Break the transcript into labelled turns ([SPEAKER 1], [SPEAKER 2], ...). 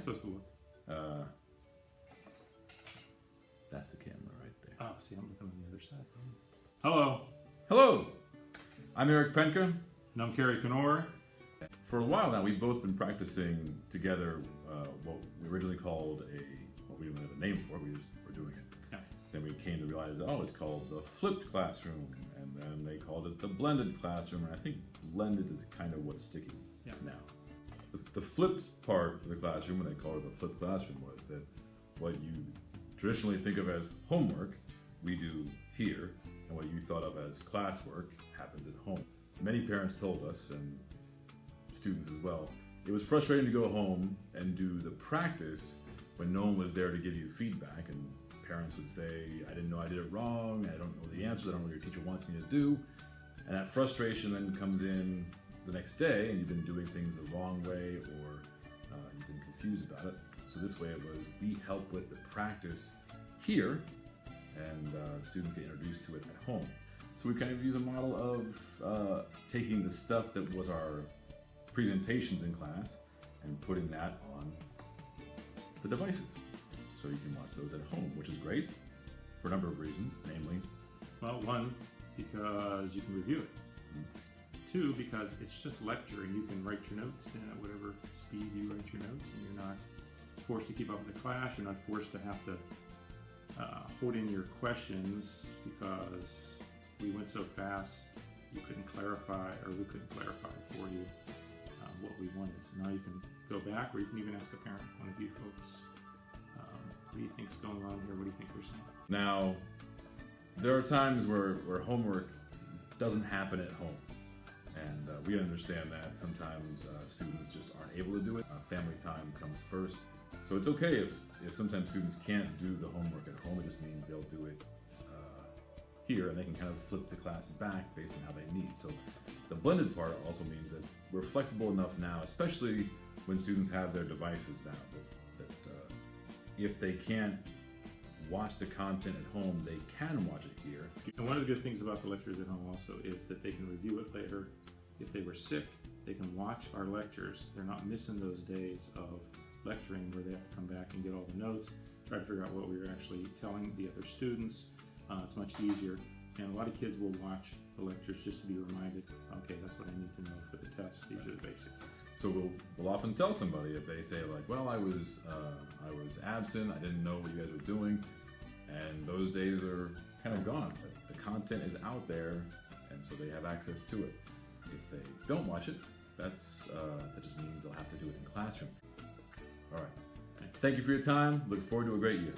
[SPEAKER 1] supposed to look?
[SPEAKER 2] That's the camera right there.
[SPEAKER 1] Oh, see, I'm looking on the other side. Hello,
[SPEAKER 2] Hello, I'm Eric Penka.
[SPEAKER 1] and I'm Kerry Knorr.
[SPEAKER 2] For a while now, we've both been practicing together what we originally called what we didn't have a name for. We just were doing it.
[SPEAKER 1] Yeah.
[SPEAKER 2] Then we came to realize, it's called the flipped classroom, and then they called it the blended classroom. And I think blended is kind of what's sticking now. The flipped part of the classroom, when they called it the flipped classroom, was that what you traditionally think of as homework, we do here, and what you thought of as classwork happens at home. Many parents told us, and students as well, it was frustrating to go home and do the practice when no one was there to give you feedback, and parents would say, I didn't know I did it wrong, I don't know the answers, I don't know what your teacher wants me to do, and that frustration then comes in the next day, and you've been doing things the wrong way, or you've been confused about it. So this way it was, we help with the practice here, and students get introduced to it at home. So we kind of use a model of taking the stuff that was our presentations in class and putting that on the devices. So you can watch those at home, which is great for a number of reasons, namely,
[SPEAKER 1] Well, one, because you can review it. Two, because it's just lecture and you can write your notes at whatever speed you write your notes, and you're not forced to keep up with the class. You're not forced to have to hold in your questions because we went so fast you couldn't clarify, or we couldn't clarify for you what we wanted. So now you can go back, or you can even ask a parent, one of you folks, what do you think's going on here? What do you think they're saying?
[SPEAKER 2] now there are times where homework doesn't happen at home. And we understand that sometimes students just aren't able to do it. Family time comes first. So it's okay if sometimes students can't do the homework at home. It just means they'll do it here, and they can kind of flip the class back based on how they need. So the blended part also means that we're flexible enough now, especially when students have their devices now, that if they can't watch the content at home, they can watch it here.
[SPEAKER 1] And one of the good things about the lectures at home also is that they can review it later. If they were sick, they can watch our lectures. They're not missing those days of lecturing where they have to come back and get all the notes, try to figure out what we were actually telling the other students. It's much easier. And a lot of kids will watch the lectures just to be reminded, okay, that's what I need to know for the test. These are the basics.
[SPEAKER 2] So we'll often tell somebody if they say like, well, I was absent, I didn't know what you guys were doing, and those days are kind of gone. The content is out there, and so they have access to it. If they don't watch it, that just means they'll have to do it in classroom. All right. Thank you for your time. Look forward to a great year.